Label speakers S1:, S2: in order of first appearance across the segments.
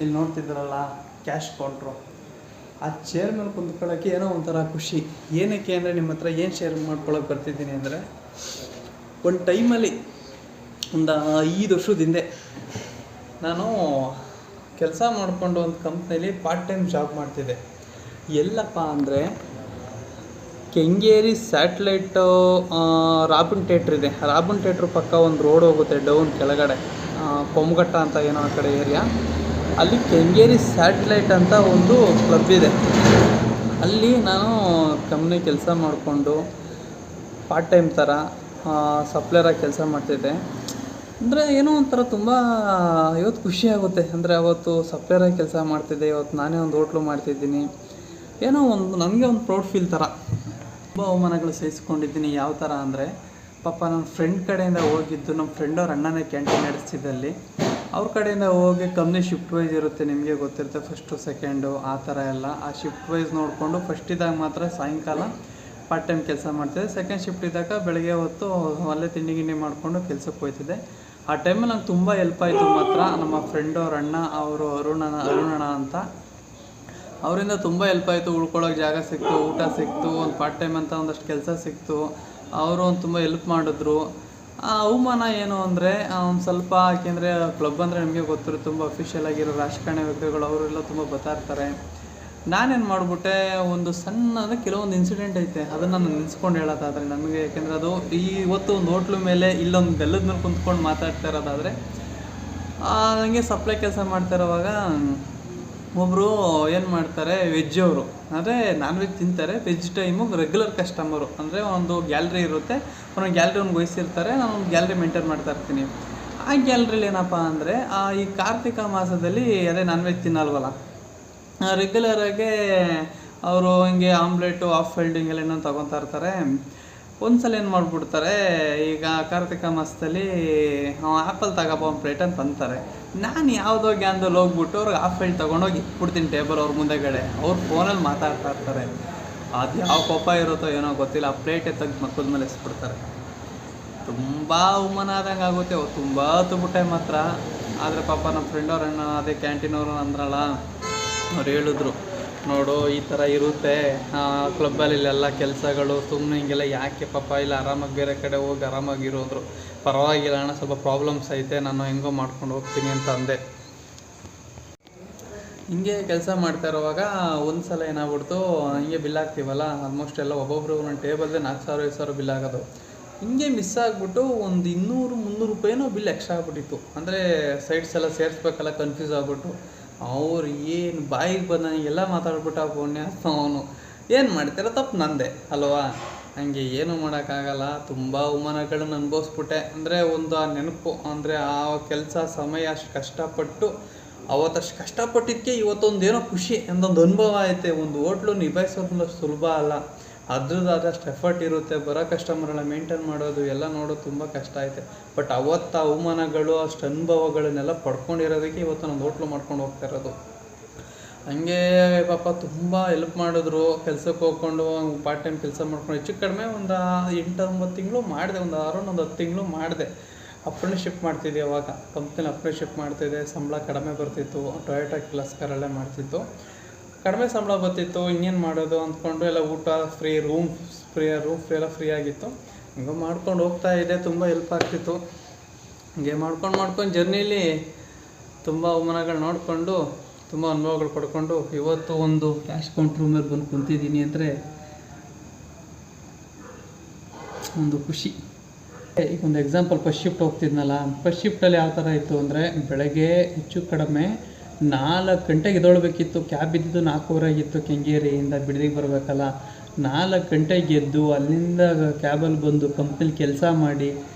S1: ಇಲ್ಲಿ ನೋಡ್ತಿದ್ರಲ್ಲ cash counter, ಆ chair ಮೇಲೆ ಕುಂತ್ಕೊಳ್ಳೋಕ್ಕೆ ಏನೋ ಒಂಥರ ಖುಷಿ. ಏನಕ್ಕೆ ಅಂದರೆ ನಿಮ್ಮ ಹತ್ರ ಏನು ಶೇರ್ ಮಾಡ್ಕೊಳ್ಳೋಕೆ ಬರ್ತಿದ್ದೀನಿ ಅಂದರೆ, ಒಂದು ಟೈಮಲ್ಲಿ ಒಂದು 5 ವರ್ಷದ ಹಿಂದೆ ನಾನು ಕೆಲಸ ಮಾಡಿಕೊಂಡು ಒಂದು ಕಂಪ್ನಿಲಿ ಪಾರ್ಟ್ ಟೈಮ್ ಜಾಬ್ ಮಾಡ್ತಿದ್ದೆ. ಎಲ್ಲಪ್ಪ ಅಂದರೆ ಕೆಂಗೇರಿ ಸ್ಯಾಟ್ಲೈಟು ರಾಬನ್ ಥಿಯೇಟ್ರ್ ಇದೆ. ರಾಬನ್ ಥಿಯೇಟ್ರ್ ಪಕ್ಕ ಒಂದು ರೋಡ್ ಹೋಗುತ್ತೆ ಡೌನ್ ಕೆಳಗಡೆ, ಪೊಮ್ಗಟ್ಟ ಅಂತ ಏನೋ ಆ ಕಡೆ ಏರಿಯಾ. ಅಲ್ಲಿ ಕೆಂಗೇರಿ ಸ್ಯಾಟ್ಲೈಟ್ ಅಂತ ಒಂದು ಕ್ಲಬ್ ಇದೆ. ಅಲ್ಲಿ ನಾನು ಕಂಪ್ನಿ ಕೆಲಸ ಮಾಡಿಕೊಂಡು ಪಾರ್ಟ್ ಟೈಮ್ ಥರ ಸಪ್ಲೈರಾಗಿ ಕೆಲಸ ಮಾಡ್ತಿದ್ದೆ. ಅಂದರೆ ಏನೋ ಒಂಥರ ತುಂಬ ಇವತ್ತು ಖುಷಿ ಆಗುತ್ತೆ. ಅಂದರೆ ಅವತ್ತು ಸಪ್ಲೈರಾಗಿ ಕೆಲಸ ಮಾಡ್ತಿದ್ದೆ, ಇವತ್ತು ನಾನೇ ಒಂದು ಹೋಟ್ಲು ಮಾಡ್ತಿದ್ದೀನಿ. ಏನೋ ಒಂದು ನನಗೆ ಒಂದು ಪ್ರೌಡ್ ಫೀಲ್ ಥರ. ತುಂಬ ಅವಮಾನಗಳು ಸಹಿಸ್ಕೊಂಡಿದ್ದೀನಿ. ಯಾವ ಥರ ಅಂದರೆ, ಪಾಪ ನನ್ನ ಫ್ರೆಂಡ್ ಕಡೆಯಿಂದ ಹೋಗಿದ್ದು, ನಮ್ಮ ಫ್ರೆಂಡ್ ಅವ್ರ ಅಣ್ಣನೇ ಕ್ಯಾಂಟೀನ್ ನಡೆಸ್ತಿದ್ದಲ್ಲಿ ಅವ್ರ ಕಡೆಯಿಂದ ಹೋಗಿ ಕಂಪ್ನಿ ಶಿಫ್ಟ್ ವೈಸ್ ಇರುತ್ತೆ, ನಿಮಗೆ ಗೊತ್ತಿರುತ್ತೆ, ಫಸ್ಟು ಸೆಕೆಂಡು ಆ ಥರ ಎಲ್ಲ. ಆ ಶಿಫ್ಟ್ ವೈಸ್ ನೋಡಿಕೊಂಡು ಫಸ್ಟ್ ಇದ್ದಾಗ ಮಾತ್ರ ಸಾಯಂಕಾಲ ಪಾರ್ಟ್ ಟೈಮ್ ಕೆಲಸ ಮಾಡ್ತಿದ್ದೆ. ಸೆಕೆಂಡ್ ಶಿಫ್ಟ್ ಇದ್ದಾಗ ಬೆಳಗ್ಗೆ ಹೊತ್ತು ಅಲ್ಲೇ ತಿಂಡಿ ಗಿಂಡಿ ಮಾಡಿಕೊಂಡು ಕೆಲಸಕ್ಕೆ ಹೋಗ್ತಿದ್ದೆ. ಆ ಟೈಮಲ್ಲಿ ನಂಗೆ ತುಂಬ ಹೆಲ್ಪ್ ಆಯಿತು ಮಾತ್ರ. ನಮ್ಮ ಫ್ರೆಂಡ್ ಅವ್ರ ಅಣ್ಣ ಅವರು ಅರುಣಣ್ಣ ಅಂತ, ಅವರಿಂದ ತುಂಬ ಹೆಲ್ಪ್ ಆಯಿತು. ಉಳ್ಕೊಳ್ಳೋಕೆ ಜಾಗ ಸಿಕ್ತು, ಊಟ ಸಿಕ್ತು, ಒಂದು ಪಾರ್ಟ್ ಟೈಮ್ ಅಂತ ಒಂದಷ್ಟು ಕೆಲಸ ಸಿಕ್ತು. ಅವರು ಒಂದು ತುಂಬ ಹೆಲ್ಪ್ ಮಾಡಿದ್ರು. ಅವಮಾನ ಏನು ಅಂದರೆ ಒಂದು ಸ್ವಲ್ಪ, ಯಾಕೆಂದರೆ ಕ್ಲಬ್ ಅಂದರೆ ನಿಮಗೆ ಗೊತ್ತಿರುತ್ತೆ, ತುಂಬ ಅಫಿಷಿಯಲ್ ಆಗಿರೋ ರಾಜಕಾರಣಿ ವ್ಯಕ್ತಿಗಳು ಅವರೆಲ್ಲ ತುಂಬ ಬರ್ತಾಯಿರ್ತಾರೆ. ನಾನೇನು ಮಾಡಿಬಿಟ್ಟೆ, ಒಂದು ಸಣ್ಣದ ಕೆಲವೊಂದು ಇನ್ಸಿಡೆಂಟ್ ಐತೆ, ಅದನ್ನು ನಾನು ನಿಲ್ಸ್ಕೊಂಡು ಹೇಳೋದಾದರೆ ನಮಗೆ, ಯಾಕೆಂದರೆ ಅದು ಇವತ್ತು ಒಂದು ಹೋಟ್ಲು ಮೇಲೆ ಇಲ್ಲೊಂದು ಬೆಲ್ಲದ ಮೇಲೆ ಕುಂತ್ಕೊಂಡು ಮಾತಾಡ್ತಾ ಇರೋದಾದರೆ, ನನಗೆ ಸಪ್ಲೈ ಕೆಲಸ ಮಾಡ್ತಾ ಇರೋವಾಗ ಒಬ್ಬರು ಏನು ಮಾಡ್ತಾರೆ, ವೆಜ್ ಅವರು, ಅಂದರೆ ನಾನ್ ವೆಜ್ ತಿಂತಾರೆ, ವೆಜ್ ಟೈಮು ರೆಗ್ಯುಲರ್ ಕಸ್ಟಮರು. ಅಂದರೆ ಒಂದು ಗ್ಯಾಲ್ರಿ ಇರುತ್ತೆ, ಒಂದೊಂದು ಗ್ಯಾಲ್ರಿ ಒಂದು ವಹಿಸಿರ್ತಾರೆ, ನಾನು ಒಂದು ಗ್ಯಾಲ್ರಿ ಮೇಂಟೈನ್ ಮಾಡ್ತಾ ಇರ್ತೀನಿ. ಆ ಗ್ಯಾಲ್ರಿಲಿ ಏನಪ್ಪ ಅಂದರೆ, ಈ ಕಾರ್ತಿಕ ಮಾಸದಲ್ಲಿ ಅದೇ ನಾನ್ ವೆಜ್ ತಿನ್ನಲ್ವಲ್ಲ, ರೆಗ್ಯುಲರಾಗೆ ಅವರು ಹಿಂಗೆ ಆಮ್ಲೆಟು ಆಫ್ ಫೈಲ್ಡಿಂಗ್ ಎಲ್ಲ ಏನೋ ತೊಗೊತಾ ಇರ್ತಾರೆ. ಒಂದು ಸಲ ಏನು ಮಾಡಿಬಿಡ್ತಾರೆ, ಈಗ ಕಾರ್ತಿಕ ಮಾಸದಲ್ಲಿ ಆ್ಯಪಲ್ ತಗೋಬೋ ಒಂದು ಪ್ಲೇಟ್ ಅಂತ ಅಂತಾರೆ. ನಾನು ಯಾವುದೋ ಗ್ಯಾನ್ದಲ್ಲಿ ಹೋಗ್ಬಿಟ್ಟು ಅವ್ರಿಗೆ ಆಫ್ ಫೈಲ್ ತೊಗೊಂಡೋಗಿ ಇಟ್ಬಿಡ್ತೀನಿ ಟೇಬಲ್ ಅವ್ರ ಮುಂದೆಗಡೆ. ಅವ್ರು ಫೋನಲ್ಲಿ ಮಾತಾಡ್ತಾ ಇರ್ತಾರೆ. ಅದು ಯಾವ ಕೋಪ ಇರುತ್ತೋ ಏನೋ ಗೊತ್ತಿಲ್ಲ, ಆ ಪ್ಲೇಟೇ ತೆಗೆದು ಮಕ್ಕದ ಮೇಲೆ ಎಸ್ಬಿಡ್ತಾರೆ. ತುಂಬ ಅವಮಾನ ಆದಂಗೆ ಆಗುತ್ತೆ. ಅವ್ರು ತುಂಬ ತುಬಿಟ್ಟೆ ಮಾತ್ರ. ಆದರೆ ಪಾಪ ನಮ್ಮ ಫ್ರೆಂಡ್ ಅವ್ರ ಅಣ್ಣ, ಅದೇ ಕ್ಯಾಂಟೀನವರು ಅಂದ್ರಲ್ಲ, ಅವ್ರು ಹೇಳಿದ್ರು, ನೋಡು ಈ ಥರ ಇರುತ್ತೆ ಕ್ಲಬ್ಬಲ್ಲಿ, ಇಲ್ಲೆಲ್ಲ ಕೆಲಸಗಳು, ಸುಮ್ಮನೆ ಹಿಂಗೆಲ್ಲ ಯಾಕೆ ಪಾಪ, ಇಲ್ಲ ಆರಾಮಾಗಿ ಬೇರೆ ಕಡೆ ಹೋಗಿ ಆರಾಮಾಗಿರೋದ್ರು. ಪರವಾಗಿಲ್ಲ ಅಣ್ಣ, ಸ್ವಲ್ಪ ಪ್ರಾಬ್ಲಮ್ಸ್ ಐತೆ, ನಾನು ಹೆಂಗೋ ಮಾಡ್ಕೊಂಡು ಹೋಗ್ತೀನಿ ಅಂತ ಅಂದೆ. ಹಿಂಗೆ ಕೆಲಸ ಮಾಡ್ತಾ ಇರೋವಾಗ ಒಂದು ಸಲ ಏನಾಗ್ಬಿಡ್ತು, ಹಿಂಗೆ ಬಿಲ್ ಹಾಕ್ತೀವಲ್ಲ, ಆಲ್ಮೋಸ್ಟ್ ಎಲ್ಲ ಒಬ್ಬೊಬ್ಬರು ನನ್ನ ಟೇಬಲ್ದೇ 4,000-5,000 ಬಿಲ್ ಆಗೋದು. ಹಿಂಗೆ ಮಿಸ್ ಆಗಿಬಿಟ್ಟು ಒಂದು 200-300 ರೂಪಾಯಿನೋ ಬಿಲ್ ಎಕ್ಸ್ಟ್ರಾ ಆಗ್ಬಿಟ್ಟಿತ್ತು. ಅಂದರೆ ಸೈಡ್ಸ್ ಎಲ್ಲ ಸೇರಿಸ್ಬೇಕಲ್ಲ, ಕನ್ಫ್ಯೂಸ್ ಆಗ್ಬಿಟ್ಟು ಅವ್ರು ಏನು ಬಾಯಿಗೆ ಬಂದನಿಗೆಲ್ಲ ಮಾತಾಡ್ಬಿಟ್ಟು ಪುಣ್ಯಾತ್ಮ ಅವನು. ಏನು ಮಾಡ್ತೀರ, ತಪ್ಪು ನಂದೆ ಅಲ್ವಾ. ಹಂಗೆ ಏನೂ ಮಾಡೋಕ್ಕಾಗಲ್ಲ. ತುಂಬ ಅವಮಾನಗಳನ್ನ ಅನುಭವಿಸ್ಬಿಟ್ಟೆ. ಅಂದರೆ ಒಂದು ಆ ನೆನಪು, ಅಂದರೆ ಆ ಕೆಲಸ ಸಮಯ ಅಷ್ಟು ಕಷ್ಟಪಟ್ಟು, ಅವತ್ತಷ್ಟು ಕಷ್ಟಪಟ್ಟಿದ್ದಕ್ಕೆ ಇವತ್ತೊಂದು ಏನೋ ಖುಷಿ ಅಂದೊಂದು ಅನುಭವ ಐತೆ. ಒಂದು ಹೋಟ್ಲು ನಿಭಾಯಿಸೋದು ಸುಲಭ ಅಲ್ಲ, ಅದ್ರದ್ದಾದಷ್ಟು ಎಫರ್ಟ್ ಇರುತ್ತೆ. ಬರೋ ಕಸ್ಟಮರ್ನ ಮೇಂಟೈನ್ ಮಾಡೋದು ಎಲ್ಲ ನೋಡೋದು ತುಂಬ ಕಷ್ಟ ಐತೆ. ಬಟ್ ಅವತ್ತು ಅವಮಾನಗಳು, ಅಷ್ಟು ಅನುಭವಗಳನ್ನೆಲ್ಲ ಪಡ್ಕೊಂಡಿರೋದಕ್ಕೆ ಇವತ್ತು ನಾನು ಹೋಟ್ಲು ಮಾಡ್ಕೊಂಡು ಹೋಗ್ತಾ ಇರೋದು. ಹಂಗೆ ಪಾಪ ತುಂಬ ಹೆಲ್ಪ್ ಮಾಡಿದ್ರು. ಕೆಲಸಕ್ಕೆ ಹೋಗ್ಕೊಂಡು ಪಾರ್ಟ್ ಟೈಮ್ ಕೆಲಸ ಮಾಡ್ಕೊಂಡು ಹೆಚ್ಚು ಕಡಿಮೆ ಒಂದು 8-9 ತಿಂಗಳು ಮಾಡಿದೆ. ಒಂದು 10 ತಿಂಗಳು ಮಾಡಿದೆ. ಅಪ್ರೆಂಟಿಸ್‌ಶಿಪ್ ಮಾಡ್ತಿದ್ದೆ ಅವಾಗ ಕಂಪ್ನಿಲಿ. ಅಪ್ರೆಂಟಿಸ್‌ಶಿಪ್ ಮಾಡ್ತಿದ್ದೆ. ಸಂಬಳ ಕಡಿಮೆ ಬರ್ತಿತ್ತು. ಟೊಯೋಟಾ ಕ್ಲಾಸ್ಕರಲ್ಲೇ ಮಾಡ್ತಿತ್ತು. ಕಡಿಮೆ ಸಂಬಳ ಬರ್ತಿತ್ತು. ಇನ್ನೇನು ಮಾಡೋದು ಅಂದ್ಕೊಂಡು ಎಲ್ಲ ಊಟ ಫ್ರೀ, ರೂಮ್ ಫ್ರೀ ಎಲ್ಲ ಫ್ರೀ ಆಗಿತ್ತು. ಹಂಗೆ ಮಾಡ್ಕೊಂಡು ಹೋಗ್ತಾ ಇದೆ. ತುಂಬ ಹೆಲ್ಪ್ ಆಗ್ತಿತ್ತು. ಹಂಗೆ ಮಾಡ್ಕೊಂಡು ಜರ್ನಿಲಿ ತುಂಬ ಅವಮಾನಗಳು ನೋಡಿಕೊಂಡು, ತುಂಬ ಅನುಭವಗಳು ಪಡ್ಕೊಂಡು ಇವತ್ತು ಒಂದು ಕ್ಯಾಶ್ ಕೌಂಟ್ರ್ ಮೇಲೆ ಬಂದು ಕುಂತಿದ್ದೀನಿ ಅಂದರೆ ಒಂದು ಖುಷಿ. ಈಗ ಒಂದು ಎಕ್ಸಾಂಪಲ್, ಫಸ್ಟ್ ಶಿಫ್ಟ್ ಹೋಗ್ತಿದ್ನಲ್ಲ, ಫಸ್ಟ್ ಶಿಫ್ಟಲ್ಲಿ ಯಾವ ಥರ ಇತ್ತು ಅಂದರೆ, ಬೆಳಗ್ಗೆ ಹೆಚ್ಚು ಕಡಿಮೆ 4 ಗಂಟೆಗೆ ಎದ್ದೇಳಬೇಕಿತ್ತು. ಕ್ಯಾಬ್ ಇದ್ದಿದ್ದು 4:15 ಆಗಿತ್ತು. ಕೆಂಗೇರಿಯಿಂದ ಬಿಡದಿಗೆ ಬರಬೇಕಲ್ಲ, 4 ಗಂಟೆಗೆ ಎದ್ದು ಅಲ್ಲಿಂದ ಕ್ಯಾಬಲ್ಲಿ ಬಂದು ಕಂಪ್ನಿಲಿ ಕೆಲಸ ಮಾಡಿ,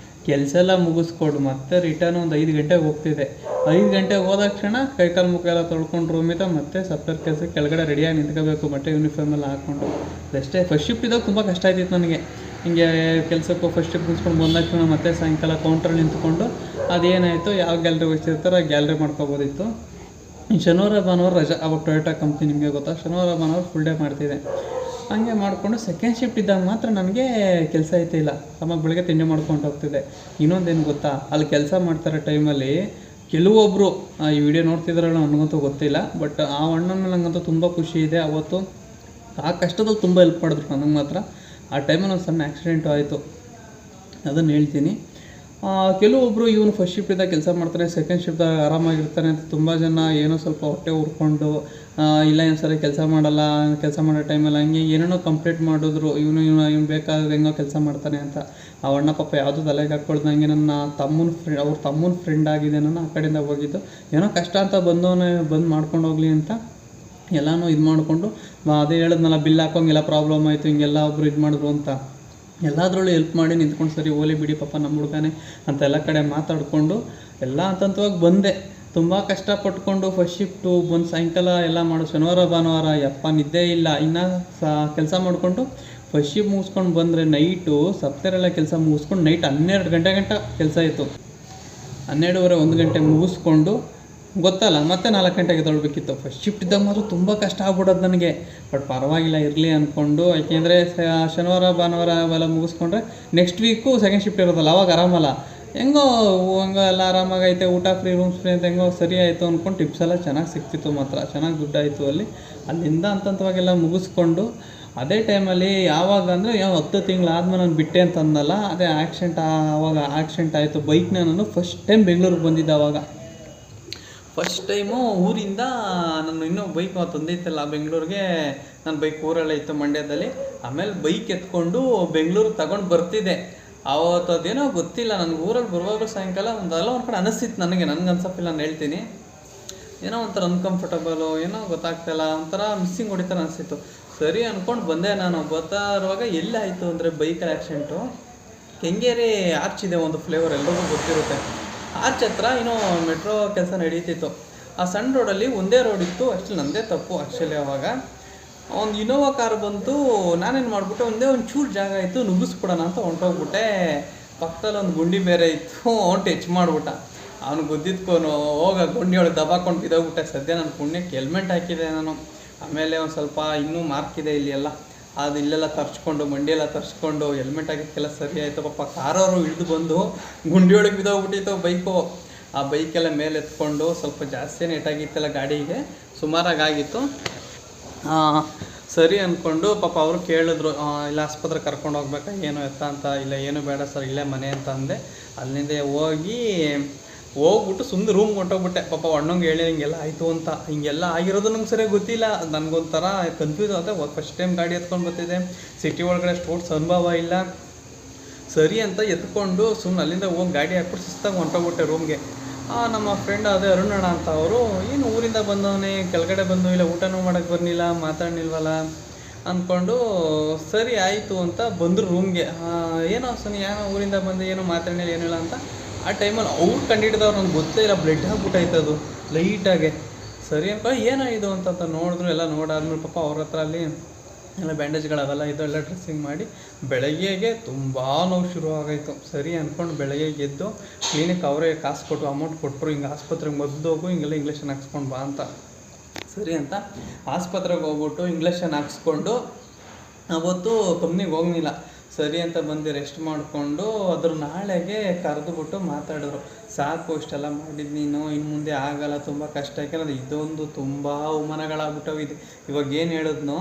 S1: ಕೆಲಸ ಎಲ್ಲ ಮುಗಿಸ್ಕೊಂಡು ಮತ್ತೆ ರಿಟರ್ನ್ ಒಂದು 5 ಗಂಟೆಗೆ ಹೋಗ್ತಿದ್ದೆ. 5 ಗಂಟೆಗೆ ಹೋದ ತಕ್ಷಣ ಕೈಕಾಲು ಮುಖ ಎಲ್ಲ ತೊಳ್ಕೊಂಡು ರೂಮಿಂದ ಮತ್ತೆ ಸಪ್ಲೈರ್ ಕೆಲಸಕ್ಕೆ ಕೆಳಗಡೆ ರೆಡಿಯಾಗಿ ನಿಂತ್ಕೋಬೇಕು, ಬಟ್ಟೆ ಯೂನಿಫಾರ್ಮ್ ಎಲ್ಲ ಹಾಕ್ಕೊಂಡು. ಅಷ್ಟೇ. ಫಸ್ಟ್ ಶಿಫ್ಟ್ ಇದ್ದಾಗ ತುಂಬ ಕಷ್ಟ ಆಯ್ತಿತ್ತು ನನಗೆ. ಹಿಂಗೆ ಕೆಲಸಕ್ಕೂ ಫಸ್ಟ್ ಶಿಫ್ಟ್ ಮುಗಿಸ್ಕೊಂಡು ಬಂದ ತಕ್ಷಣ ಮತ್ತೆ ಸಾಯಂಕಾಲ ಕೌಂಟ್ರಲ್ಲಿ ನಿಂತ್ಕೊಂಡು ಅದೇನಾಯಿತು, ಯಾವ ಗ್ಯಾಲ್ರಿ ಹೋಗ್ತಿರ್ತಾರೋ ಆ ಗ್ಯಾಲ್ರಿ ಮಾಡ್ಕೋಬೋದಿತ್ತು. ಶನಿವಾರ ಭಾನುವಾರ ರಜಾ. ಅವಾಗ ಟೊಯೋಟಾ ಕಂಪ್ನಿ ನಿಮಗೆ ಗೊತ್ತಾ, ಶನಿವಾರ ಭಾನುವಾರ ಫುಲ್ ಡೇ ಮಾಡ್ತಿದ್ದೆ. ಹಂಗೆ ಮಾಡಿಕೊಂಡು ಸೆಕೆಂಡ್ ಶಿಫ್ಟ್ ಇದ್ದಾಗ ಮಾತ್ರ ನನಗೆ ಕೆಲಸ ಐತೆ ಇಲ್ಲ. ಆವಾಗ ಬೆಳಗ್ಗೆ ತಿಂಡಿ ಮಾಡ್ಕೊಂಡು ಹೋಗ್ತಿದ್ದೆ. ಇನ್ನೊಂದೇನು ಗೊತ್ತಾ, ಅಲ್ಲಿ ಕೆಲಸ ಮಾಡ್ತಾರೋ ಟೈಮಲ್ಲಿ ಕೆಲವೊಬ್ಬರು ಈ ವಿಡಿಯೋ ನೋಡ್ತಿದ್ರಲ್ಲ ನನಗಂತೂ ಗೊತ್ತಿಲ್ಲ, ಬಟ್ ಆ ಅಣ್ಣನ ಮೇಲೆ ನನಗಂತೂ ತುಂಬ ಖುಷಿ ಇದೆ. ಅವತ್ತು ಆ ಕಷ್ಟದಲ್ಲಿ ತುಂಬ ಹೆಲ್ಪ್ ಮಾಡಿದ್ರು ನನಗೆ ಮಾತ್ರ. ಆ ಟೈಮಲ್ಲಿ ಒಂದು ಸಣ್ಣ ಆ್ಯಕ್ಸಿಡೆಂಟು ಆಯಿತು, ಅದನ್ನು ಹೇಳ್ತೀನಿ. ಕೆಲವೊಬ್ಬರು ಇವನು ಫಸ್ಟ್ ಶಿಫ್ಟಿದ್ದಾಗ ಕೆಲಸ ಮಾಡ್ತಾನೆ, ಸೆಕೆಂಡ್ ಶಿಫ್ಟ್ದಾಗ ಆರಾಮಾಗಿರ್ತಾನೆ ಅಂತ ತುಂಬ ಜನ ಏನೋ ಸ್ವಲ್ಪ ಹೊಟ್ಟೆ ಉರ್ಕೊಂಡು ಇಲ್ಲ ಏನು ಸರಿ ಕೆಲಸ ಮಾಡೋ ಟೈಮಲ್ಲಿ ಹಂಗೆ ಏನೇನೋ ಕಂಪ್ಲೇಂಟ್ ಮಾಡಿದ್ರು. ಇವನು ಬೇಕಾದ್ರೆ ಹೆಂಗೋ ಕೆಲಸ ಮಾಡ್ತಾನೆ ಅಂತ. ಆ ಅಣ್ಣ ಪಾಪ ಯಾವುದೂ ತಲೆಗೆ ಹಾಕ್ಕೊಳ್ದಂಗೆ ನನ್ನ ಅವ್ರ ತಮ್ಮನ ಫ್ರೆಂಡ್ ಆಗಿದೆ, ನಾನು ಆ ಕಡೆಯಿಂದ ಹೋಗಿದ್ದು. ಏನೋ ಕಷ್ಟ ಅಂತ ಬಂದು ಮಾಡ್ಕೊಂಡು ಹೋಗಲಿ ಅಂತ ಎಲ್ಲನೂ ಇದು ಮಾಡಿಕೊಂಡು, ಅದೇ ಹೇಳಿದ್ನಲ್ಲ ಬಿಲ್ ಹಾಕೋಂಗೆಲ್ಲ ಪ್ರಾಬ್ಲಮ್ ಆಯಿತು, ಹಿಂಗೆಲ್ಲ ಒಬ್ಬರು ಇದು ಮಾಡಿದ್ರು ಅಂತ ಎಲ್ಲದರಲ್ಲೂ ಹೆಲ್ಪ್ ಮಾಡಿ ನಿಂತ್ಕೊಂಡು ಸರಿ ಓಲಿ ಬಿಡಿ ಪಾಪ ನಮ್ಮ ಹುಡುಗನೇ ಅಂತ ಎಲ್ಲ ಕಡೆ ಮಾತಾಡಿಕೊಂಡು ಎಲ್ಲ ಹಂತವಾಗಿ ಬಂದೆ. ತುಂಬ ಕಷ್ಟಪಟ್ಕೊಂಡು ಫಸ್ಟ್ ಶಿಫ್ಟು ಬಂದು ಸಾಯಂಕಾಲ ಎಲ್ಲ ಮಾಡು, ಶನಿವಾರ ಭಾನುವಾರ ಯಪ್ಪ ನಿದ್ದೆ ಇಲ್ಲ. ಇನ್ನು ಕೆಲಸ ಮಾಡಿಕೊಂಡು ಫಸ್ಟ್ ಶಿಫ್ಟ್ ಮುಗಿಸ್ಕೊಂಡು ಬಂದರೆ ನೈಟು ಸಪ್ತರೆಲ್ಲ ಕೆಲಸ ಮುಗಿಸ್ಕೊಂಡು ನೈಟ್ 12 ಗಂಟೆ ಕೆಲಸ ಇತ್ತು. 12:30 1 ಗಂಟೆ ಮುಗಿಸ್ಕೊಂಡು ಗೊತ್ತಲ್ಲ ಮತ್ತೆ 4 ಗಂಟೆಗೆ ತೊಳ್ಬೇಕಿತ್ತು. ಫಸ್ಟ್ ಶಿಫ್ಟ್ ಇದ್ದಾಗ ಮಾತ್ರ ತುಂಬ ಕಷ್ಟ ಆಗ್ಬಿಡೋದು ನನಗೆ. ಬಟ್ ಪರವಾಗಿಲ್ಲ ಇರಲಿ ಅಂದ್ಕೊಂಡು, ಯಾಕೆಂದರೆ ಶನಿವಾರ ಭಾನುವಾರ ಅವೆಲ್ಲ ಮುಗಿಸ್ಕೊಂಡ್ರೆ ನೆಕ್ಸ್ಟ್ ವೀಕು ಸೆಕೆಂಡ್ ಶಿಫ್ಟ್ ಇರೋದಲ್ಲ, ಅವಾಗ ಆರಾಮಲ್ಲ. ಹೆಂಗೋ ಎಲ್ಲ ಆರಾಮಾಗೈತೆ, ಊಟ ಫ್ರೀ, ರೂಮ್ಸ್ ಫ್ರೀ ಅಂತ ಹೆಂಗೋ ಸರಿ ಆಯಿತು ಅಂದ್ಕೊಂಡು ಟಿಪ್ಸ್ ಎಲ್ಲ ಚೆನ್ನಾಗಿ ಸಿಕ್ತಿತ್ತು, ಮಾತ್ರ ಚೆನ್ನಾಗಿ ದುಡ್ಡಾಯಿತು ಅಲ್ಲಿಂದ ಹಂತವಾಗಿ ಮುಗಿಸ್ಕೊಂಡು. ಅದೇ ಟೈಮಲ್ಲಿ ಯಾವಾಗ ಅಂದರೆ 10 ತಿಂಗಳಾದ್ಮೇಲೆ ನಾನು ಬಿಟ್ಟೆ ಅಂತ ಅಂದಲ್ಲ, ಅದೇ ಆವಾಗ ಆಕ್ಸಿಡೆಂಟ್ ಆಯಿತು. ಬೈಕ್ನ ನಾನು ಫಸ್ಟ್ ಟೈಮ್ ಬೆಂಗಳೂರಿಗೆ ಬಂದಿದ್ದೆ. ಆವಾಗ ಫಸ್ಟ್ ಟೈಮು ಊರಿಂದ ನಾನು ಇನ್ನೂ ಬೈಕ್ ತಂದಿತ್ತಲ್ಲ ಬೆಂಗಳೂರಿಗೆ, ನನ್ನ ಬೈಕ್ ಊರಲ್ಲೇ ಇತ್ತು ಮಂಡ್ಯದಲ್ಲಿ. ಆಮೇಲೆ ಬೈಕ್ ಎತ್ಕೊಂಡು ಬೆಂಗಳೂರಿಗೆ ತಗೊಂಡು ಬರ್ತಿದ್ದೆ. ಅವತ್ತು ಅದೇನೋ ಗೊತ್ತಿಲ್ಲ, ನನಗೆ ಊರಲ್ಲಿ ಬರುವಾಗಲೂ ಸಾಯಂಕಾಲ ಒಂದು ಕಡೆ ಅನಿಸ್ತಿತ್ತು ನನಗೆ ಅನ್ಸಪ್ಪಿಲ್ಲ, ನಾನು ಹೇಳ್ತೀನಿ. ಏನೋ ಒಂಥರ ಅನ್ಕಂಫರ್ಟಬಲು, ಏನೋ ಗೊತ್ತಾಗ್ತಾಯಿಲ್ಲ, ಒಂಥರ ಮಿಸ್ಸಿಂಗ್ ಹೊಡಿತಾರೆ ಅನಿಸ್ತಿತ್ತು. ಸರಿ ಅಂದ್ಕೊಂಡು ಬಂದೆ. ನಾನು ಬರ್ತಾ ಇರುವಾಗ ಎಲ್ಲಿ ಆಯಿತು ಅಂದರೆ ಬೈಕಲ್ಲಿ ಆ್ಯಕ್ಸಿಡೆಂಟು. ಕೆಂಗೇರಿ ಆರ್ಚ್ ಇದೆ, ಒಂದು ಫ್ಲೇವರ್ ಎಲ್ಲರಿಗೂ ಗೊತ್ತಿರುತ್ತೆ. ಆರ್ಚ್ ಹತ್ರ ಏನೋ ಮೆಟ್ರೋ ಕೆಲಸ ನಡೀತಿತ್ತು. ಆ ಸಣ್ಣ ರೋಡಲ್ಲಿ ಒಂದೇ ರೋಡ್ ಇತ್ತು. ಆ್ಯಕ್ಚುಲಿ ನಂದೇ ತಪ್ಪು ಆ್ಯಕ್ಚುಲಿ. ಅವಾಗ ಒಂದು ಇನೋವಾ ಕಾರ್ ಬಂತು. ನಾನೇನು ಮಾಡಿಬಿಟ್ಟೆ, ಒಂದು ಚೂರು ಜಾಗ ಇತ್ತು, ನುಗ್ಗಿಸ್ಬಿಡೋಣ ಅಂತ ಹೊಂಟೋಗ್ಬಿಟ್ಟೆ. ಪಕ್ಕದಲ್ಲಿ ಒಂದು ಗುಂಡಿ ಬೇರೆ ಇತ್ತು, ಟಚ್ ಮಾಡಿಬಿಟ್ಟ. ಅವನು ಗುದ್ದಿದ್ಕೋನು ಗುಂಡಿ ಒಳಗೆ ದಬಾಕೊಂಡು ಬಿದ್ದೋಗ್ಬಿಟ್ಟೆ. ಸದ್ಯ ನನ್ನ ಪುಣ್ಯಕ್ಕೆ ಹೆಲ್ಮೆಟ್ ಹಾಕಿದೆ ನಾನು. ಆಮೇಲೆ ಒಂದು ಸ್ವಲ್ಪ ಇನ್ನೂ ಮಾರ್ಕ್ ಇದೆ ಇಲ್ಲಿ ಎಲ್ಲ, ಅದು ಇಲ್ಲೆಲ್ಲ ತರ್ಚ್ಕೊಂಡು ಮಂಡಿಯೆಲ್ಲ ತರ್ಸ್ಕೊಂಡು ಹೆಲ್ಮೆಟ್ ಆಗಿದ್ದಕ್ಕೆಲ್ಲ ಸರಿ ಆಯಿತು. ಪಾಪ ಕಾರವರು ಇಳಿದು ಬಂದು ಗುಂಡಿಯೊಳಗೆ ಬಿದ್ದೋಗ್ಬಿಟ್ಟಿತ್ತು ಬೈಕು. ಆ ಬೈಕೆಲ್ಲ ಮೇಲೆ ಎತ್ಕೊಂಡು ಸ್ವಲ್ಪ ಜಾಸ್ತಿನೇ ಏಟಾಗಿತ್ತಲ್ಲ ಗಾಡಿಗೆ, ಸುಮಾರಾಗಿತ್ತು. ಸರಿ ಅಂದ್ಕೊಂಡು ಪಾಪ ಅವರು ಕೇಳಿದ್ರು, ಇಲ್ಲ ಆಸ್ಪತ್ರೆ ಕರ್ಕೊಂಡು ಹೋಗ್ಬೇಕಾ ಏನು ಎತ್ತ ಅಂತ. ಇಲ್ಲ ಏನು ಬೇಡ ಸರ್, ಇಲ್ಲೇ ಮನೆ ಅಂತ ಅಂದೆ. ಅಲ್ಲಿಂದ ಹೋಗ್ಬಿಟ್ಟು ಸುಮ್ಮನೆ ರೂಮ್ಗೆ ಹೊಂಟೋಗ್ಬಿಟ್ಟೆ. ಪಾಪ ಅಣ್ಣಂಗೆ ಹೇಳಿ ಹಿಂಗೆಲ್ಲ ಆಯಿತು ಅಂತ. ಹಿಂಗೆಲ್ಲ ಆಗಿರೋದು ನಂಗೆ ಸರಿಯಾಗಿ ಗೊತ್ತಿಲ್ಲ. ನನಗೊಂಥರ ಕನ್ಫ್ಯೂಸ್ ಆಗುತ್ತೆ. ಫಸ್ಟ್ ಟೈಮ್ ಗಾಡಿ ಎತ್ಕೊಂಡು ಬರ್ತಿದ್ದೆ, ಸಿಟಿ ಒಳಗಡೆ ಸ್ಪೋರ್ಟ್ಸ್ ಅನುಭವ ಇಲ್ಲ. ಸರಿ ಅಂತ ಎತ್ಕೊಂಡು ಸುಮ್ಮನೆ ಅಲ್ಲಿಂದ ಹೋಗಿ ಗಾಡಿ ಹಾಕ್ಬಿಟ್ಟು ಸುಸ್ತಾಗಿ ಹೊಂಟೋಗ್ಬಿಟ್ಟೆ ರೂಮ್ಗೆ. ನಮ್ಮ ಫ್ರೆಂಡ್ ಅದೇ ಅರುಣಣ್ಣ ಅಂತ ಅವರು, ಏನು ಊರಿಂದ ಬಂದವನೇ, ಕೆಳಗಡೆ ಬಂದು ಇಲ್ಲ ಊಟನೂ ಮಾಡೋಕ್ಕೆ ಬರಲಿಲ್ಲ, ಮಾತಾಡಲಿಲ್ವಲ್ಲ ಅಂದ್ಕೊಂಡು ಸರಿ ಆಯಿತು ಅಂತ ಬಂದರು ರೂಮ್ಗೆ. ಏನೋ ಊರಿಂದ ಬಂದು ಏನೋ ಮಾತಾಡಲಿಲ್ಲ ಏನಿಲ್ಲ ಅಂತ. ಆ ಟೈಮಲ್ಲಿ ಅವ್ರು ಕಂಡಿಡಿದವ್ರು ನನಗೆ ಗೊತ್ತೇ ಇಲ್ಲ, ಬ್ಲಡ್ ಆಗ್ಬಿಟ್ಟಾಯ್ತು ಅದು ಲೈಟಾಗೆ. ಸರಿ ಅಂದ್ಕೊಂಡು ಏನೋ ಇದು ಅಂತ ನೋಡಿದ್ರು. ಎಲ್ಲ ನೋಡಾದ್ಮೇಲೆ ಪಾಪ ಅವ್ರ ಹತ್ರ ಅಲ್ಲಿ ಎಲ್ಲ ಬ್ಯಾಂಡೇಜ್ಗಳು ಅವೆಲ್ಲ ಇದೆಲ್ಲ ಡ್ರೆಸ್ಸಿಂಗ್ ಮಾಡಿ ಬೆಳಗ್ಗೆಗೆ ತುಂಬ ನೋವು ಶುರು ಆಗಾಯಿತು. ಸರಿ ಅಂದ್ಕೊಂಡು ಬೆಳಗ್ಗೆ ಎದ್ದು ಕ್ಲಿನಿಕ್ ಅವರೇ ಕಾಸು ಕೊಟ್ಟು ಅಮೌಂಟ್ ಕೊಟ್ಟರು. ಹಿಂಗೆ ಆಸ್ಪತ್ರೆಗೆ ಮೊದಲು ಹೋಗು, ಹಿಂಗೆಲ್ಲ ಇಂಗ್ಲೀಷನ್ ಹಾಕ್ಸ್ಕೊಂಡು ಬಾ ಅಂತ. ಸರಿ ಅಂತ ಆಸ್ಪತ್ರೆಗೆ ಹೋಗ್ಬಿಟ್ಟು ಇಂಗ್ಲೀಷನ್ ಹಾಕ್ಸ್ಕೊಂಡು ಅವತ್ತು ಕಂಪ್ನಿಗೆ ಹೋಗಲಿಲ್ಲ. ಸರಿ ಅಂತ ಬಂದು ರೆಸ್ಟ್ ಮಾಡಿಕೊಂಡು ಅದ್ರ ನಾಳೆಗೆ ಕರೆದುಬಿಟ್ಟು ಮಾತಾಡಿದ್ರು, ಸಾಕು ಇಷ್ಟೆಲ್ಲ ಮಾಡಿದ್ದು ನೀನು, ಇನ್ನು ಮುಂದೆ ಆಗಲ್ಲ, ತುಂಬ ಕಷ್ಟ. ಯಾಕೆಂದರೆ ಇದೊಂದು ತುಂಬ ಅವಮಾನಗಳಾಗ್ಬಿಟ್ಟವು. ಇವಾಗ ಏನು ಹೇಳಿದ್ನೋ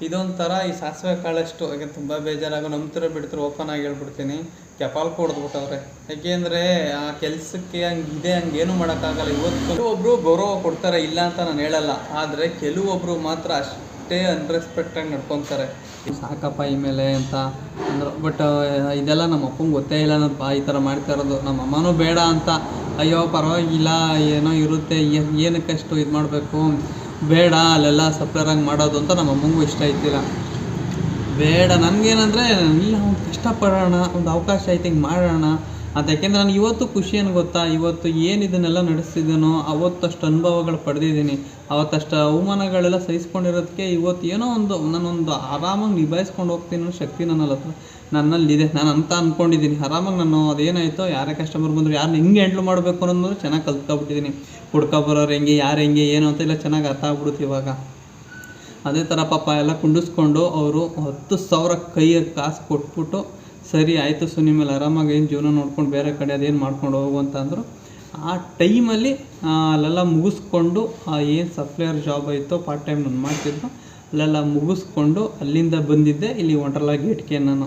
S1: ಇದೊಂಥರ ಈ ಸಾಸಿವೆ ಕಾಳಷ್ಟು. ಹಾಗೆ ತುಂಬ ಬೇಜಾರಾಗೋ ನಂಬ್ತಿರೋ ಬಿಡ್ತಾರೆ, ಓಪನ್ ಆಗಿ ಹೇಳ್ಬಿಡ್ತೀನಿ. ಕೆಪಾಲ್ ಕೊಡ್ದುಬಿಟ್ಟವ್ರೆ. ಯಾಕೆಂದರೆ ಆ ಕೆಲಸಕ್ಕೆ ಹಂಗಿದೆ, ಹಂಗೇನು ಮಾಡೋಕ್ಕಾಗಲ್ಲ. ಇವತ್ತು ಕೆಲವೊಬ್ಬರು ಗೌರವ ಕೊಡ್ತಾರೆ, ಇಲ್ಲ ಅಂತ ನಾನು ಹೇಳಲ್ಲ. ಆದರೆ ಕೆಲವೊಬ್ಬರು ಮಾತ್ರ ಅಷ್ಟೇ ಅನ್ರೆಸ್ಪೆಕ್ಟಾಗಿ ನಡ್ಕೊತಾರೆ. ಸಾಕಪ್ಪ ಈ ಮೇಲೆ ಅಂತ ಅಂದರು. ಬಟ್ ಇದೆಲ್ಲ ನಮ್ಮ ಅಪ್ಪಂಗೆ ಗೊತ್ತೇ ಇಲ್ಲ ನಪ್ಪ ಈ ಥರ ಮಾಡ್ತಾ ಇರೋದು. ನಮ್ಮ ಅಮ್ಮನೂ ಬೇಡ ಅಂತ, ಅಯ್ಯೋ ಪರವಾಗಿಲ್ಲ ಏನೋ ಇರುತ್ತೆ, ಏನಕ್ಕಷ್ಟು ಇದು ಮಾಡಬೇಕು, ಬೇಡ ಅಲ್ಲೆಲ್ಲ ಸಪ್ಲರಾಗಿ ಮಾಡೋದು ಅಂತ ನಮ್ಮ ಅಮ್ಮಂಗೂ ಇಷ್ಟ ಇದ್ದಿಲ್ಲ. ಬೇಡ ನನಗೇನಂದರೆ ಇಲ್ಲ, ಒಂದು ಕಷ್ಟಪಡೋಣ, ಒಂದು ಅವಕಾಶ ಐತೆ ಹಿಂಗೆ ಮಾಡೋಣ ಅಂತ. ಯಾಕೆಂದರೆ ನಾನು ಇವತ್ತು ಖುಷಿ ಏನು ಗೊತ್ತಾ, ಇವತ್ತು ಏನು ಇದನ್ನೆಲ್ಲ ನಡೆಸ್ತಿದ್ದೀನೋ ಅವತ್ತಷ್ಟು ಅನುಭವಗಳು ಪಡೆದಿದ್ದೀನಿ. ಅವತ್ತಷ್ಟು ಅವಮಾನಗಳೆಲ್ಲ ಸಹಿಸ್ಕೊಂಡಿರೋದಕ್ಕೆ ಇವತ್ತು ಏನೋ ನಾನೊಂದು ಆರಾಮಾಗಿ ನಿಭಾಯಿಸ್ಕೊಂಡು ಹೋಗ್ತೀನಿ ಅನ್ನೋ ಶಕ್ತಿ ನನ್ನಲ್ಲಿದೆ. ನಾನು ಅಂತ ಅಂದ್ಕೊಂಡಿದ್ದೀನಿ. ಆರಾಮಾಗಿ ನಾನು ಅದೇನಾಯಿತೋ, ಯಾರೇ ಕಸ್ಟಮರ್ ಬಂದರು ಯಾರನ್ನ ಹೆಂಗೆ ಹ್ಯಾಂಡ್ಲ್ ಮಾಡಬೇಕು ಅನ್ನೋದು ಚೆನ್ನಾಗಿ ಕಲ್ತ್ಕೊಬಿಟ್ಟಿದ್ದೀನಿ. ಹುಡ್ಕೊಬರೋರು ಹೆಂಗೆ, ಯಾರು ಹೆಂಗೆ ಏನು ಅಂತ ಎಲ್ಲ ಚೆನ್ನಾಗಿ ಅರ್ಥ ಆಗ್ಬಿಡುತ್ತೆ ಇವಾಗ. ಅದೇ ಥರ ಪಾಪ ಎಲ್ಲ ಕುಂಡಿಸ್ಕೊಂಡು ಅವರು 10,000 ಕೈಗೆ ಕಾಸು ಕೊಟ್ಬಿಟ್ಟು ಸರಿ ಆಯಿತು ಸುನಿ ಮೇಲೆ ಆರಾಮಾಗಿ ಏನು ಜೀವನ ನೋಡ್ಕೊಂಡು ಬೇರೆ ಕಡೆ ಅದೇನು ಮಾಡ್ಕೊಂಡು ಹೋಗು ಅಂತ ಅಂದರು. ಆ ಟೈಮಲ್ಲಿ ಅಲ್ಲೆಲ್ಲ ಮುಗಿಸ್ಕೊಂಡು ಏನು ಸಪ್ಲೈಯರ್ ಜಾಬ್ ಆಯಿತೋ ಪಾರ್ಟ್ ಟೈಮ್ ನಾನು ಮಾಡ್ತಿದ್ದು ಅಲ್ಲೆಲ್ಲ ಮುಗಿಸ್ಕೊಂಡು ಅಲ್ಲಿಂದ ಬಂದಿದ್ದೆ ಇಲ್ಲಿ ವಂಡರ್ಲಾ ಗೇಟ್ಗೆ ನಾನು.